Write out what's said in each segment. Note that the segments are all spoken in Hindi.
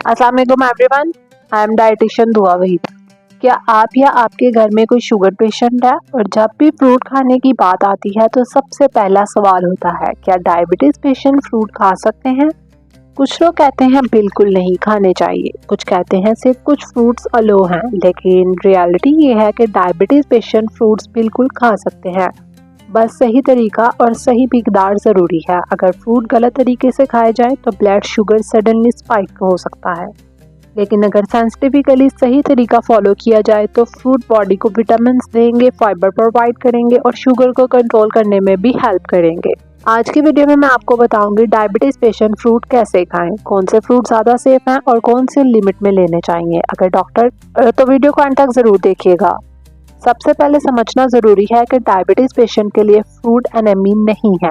अस्सलाम वालेकुम एवरीवन, आई एम डाइटिशियन दुआ वहीद। क्या आप या आपके घर में कोई शुगर पेशेंट है? और जब भी फ्रूट खाने की बात आती है तो सबसे पहला सवाल होता है, क्या डायबिटीज पेशेंट फ्रूट खा सकते हैं? कुछ लोग कहते हैं बिल्कुल नहीं खाने चाहिए, कुछ कहते हैं सिर्फ कुछ फ्रूट्स अलो हैं, लेकिन रियलिटी ये है कि डायबिटीज पेशेंट फ्रूट्स बिल्कुल खा सकते हैं। बस सही तरीका और सही मिकदार ज़रूरी है। अगर फ्रूट गलत तरीके से खाए जाए तो ब्लड शुगर सडनली स्पाइक हो सकता है, लेकिन अगर साइंटिफिकली सही तरीका फॉलो किया जाए तो फ्रूट बॉडी को विटामिन देंगे, फाइबर प्रोवाइड करेंगे और शुगर को कंट्रोल करने में भी हेल्प करेंगे। आज की वीडियो में मैं आपको बताऊंगी डायबिटीज पेशेंट फ्रूट कैसे खाएं, कौन से फ्रूट ज़्यादा सेफ हैं और कौन से लिमिट में लेने चाहिए। अगर डॉक्टर तो वीडियो को अंत तक ज़रूर देखिएगा। सबसे पहले समझना ज़रूरी है कि डायबिटीज़ पेशेंट के लिए फ्रूट एनेमी नहीं है।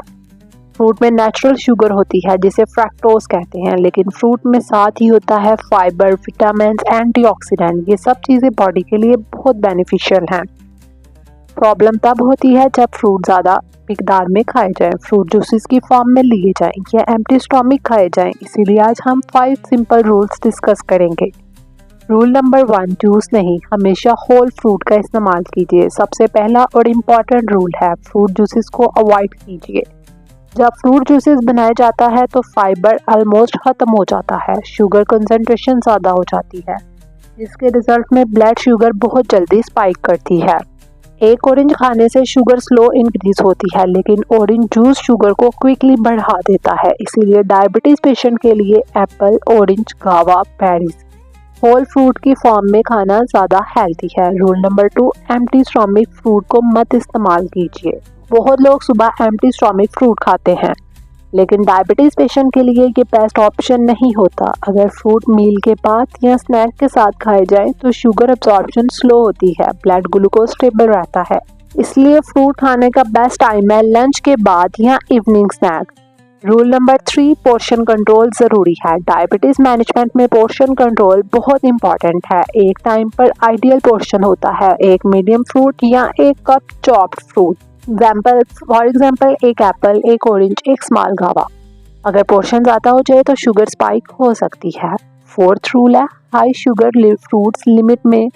फ्रूट में नेचुरल शुगर होती है जिसे फ्रैक्टोज कहते हैं, लेकिन फ्रूट में साथ ही होता है फाइबर, विटामिन, एंटीऑक्सीडेंट। ये सब चीज़ें बॉडी के लिए बहुत बेनिफिशियल हैं। प्रॉब्लम तब होती है जब फ्रूट ज़्यादा मिकदार में खाए जाएं, फ्रूट जूसेस की फॉर्म में लिए जाएं या एम्प्टी स्टोमक खाए जाएं। इसीलिए आज हम 5 सिंपल रूल्स डिस्कस करेंगे। रूल नंबर 1, जूस नहीं, हमेशा होल फ्रूट का इस्तेमाल कीजिए। सबसे पहला और इम्पॉर्टेंट रूल है, फ्रूट जूसेस को अवॉइड कीजिए। जब फ्रूट जूसेस बनाया जाता है तो फाइबर ऑलमोस्ट खत्म हो जाता है, शुगर कंसंट्रेशन ज़्यादा हो जाती है, जिसके रिजल्ट में ब्लड शुगर बहुत जल्दी स्पाइक करती है। एक ऑरेंज खाने से शुगर स्लो इंक्रीज होती है, लेकिन ऑरेंज जूस शुगर को क्विकली बढ़ा देता है। इसीलिए डायबिटीज़ पेशेंट के लिए एप्पल, ऑरेंज, गावा, बेरीज, होल फ्रूट की फॉर्म में खाना ज़्यादा हेल्दी है। Rule number 2, empty stomach fruit को मत इस्तेमाल कीजिए। बहुत लोग सुबह एम्प्टी स्टोमक फ्रूट खाते हैं, लेकिन डायबिटीज़ पेशेंट के लिए ये बेस्ट ऑप्शन नहीं होता। अगर फ्रूट मील के बाद या स्नैक के साथ खाए जाए तो शुगर अब्जॉर्प्शन स्लो होती है, ब्लड ग्लूकोज स्टेबल रहता है। इसलिए फ्रूट खाने का बेस्ट टाइम है लंच के बाद या evening snack. Rule number 3, portion control ज़रूरी है। डायबिटीज़ मैनेजमेंट में पोर्शन कंट्रोल बहुत इंपॉर्टेंट है। एक टाइम पर आइडियल पोर्शन होता है एक मीडियम फ्रूट या एक cup chopped fruit. For example एक एप्पल, एक ऑरेंज, एक स्मॉल गावा। अगर पोर्शन ज़्यादा हो जाए तो शुगर स्पाइक हो सकती है। 4th रूल है, हाई शुगर फ्रूट्स लिमिट में।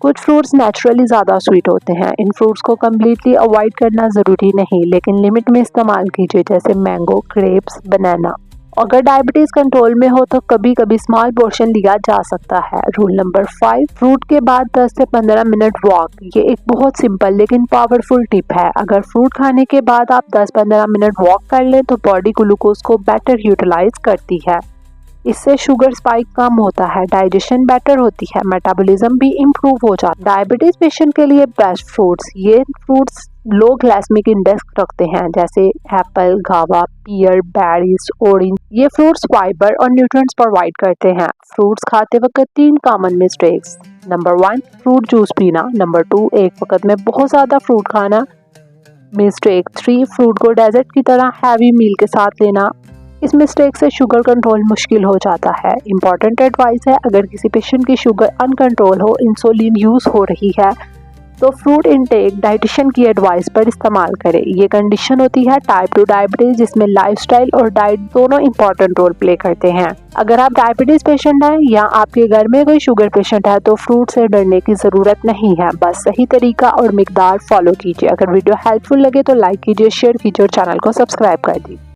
कुछ फ्रूट्स नेचुरली ज़्यादा स्वीट होते हैं, इन फ्रूट्स को कम्प्लीटली अवॉइड करना ज़रूरी नहीं, लेकिन लिमिट में इस्तेमाल कीजिए, जैसे मैंगो, ग्रेप्स, बनाना। अगर डायबिटीज़ कंट्रोल में हो तो कभी कभी स्मॉल पोर्शन लिया जा सकता है। रूल नंबर 5, फ्रूट के बाद 10 से 15 मिनट वॉक। ये एक बहुत सिंपल लेकिन पावरफुल टिप है। अगर फ्रूट खाने के बाद आप 10-15 मिनट वॉक कर लें तो बॉडी ग्लूकोज को बेटर यूटिलाइज करती है। इससे शुगर स्पाइक कम होता है, डाइजेशन बेटर होती है, मेटाबॉलिज्म भी इम्प्रूव हो जाता है। डायबिटीज पेशेंट के लिए बेस्ट फ्रूट्स, ये फ्रूट्स लो ग्लाइसेमिक इंडेक्स रखते हैं, जैसे एप्पल, गावा, पियर, बेरीज, ऑरेंज। ये फ्रूट्स फाइबर और न्यूट्रिएंट्स प्रोवाइड करते हैं। फ्रूट्स खाते वक्त 3 common mistakes. Number 1, fruit juice पीना। नंबर 2, एक वक्त में बहुत ज़्यादा फ्रूट खाना। मिस्टेक 3, फ्रूट को डेजर्ट की तरह हैवी मील के साथ लेना। इस मिस्टेक से शुगर कंट्रोल मुश्किल हो जाता है। इंपॉर्टेंट एडवाइस है, अगर किसी पेशेंट की शुगर अनकंट्रोल हो, इंसुलिन यूज़ हो रही है, तो फ्रूट इनटेक डाइटिशियन की एडवाइस पर इस्तेमाल करें। ये कंडीशन होती है टाइप 2 डायबिटीज़, जिसमें लाइफस्टाइल और डाइट दोनों इंपॉर्टेंट रोल प्ले करते हैं। अगर आप डायबिटीज़ पेशेंट हैं या आपके घर में कोई शुगर पेशेंट है तो फ्रूट से डरने की ज़रूरत नहीं है, बस सही तरीका और मिकदार फॉलो कीजिए। अगर वीडियो हेल्पफुल लगे तो लाइक कीजिए, शेयर कीजिए और चैनल को सब्सक्राइब कर दीजिए।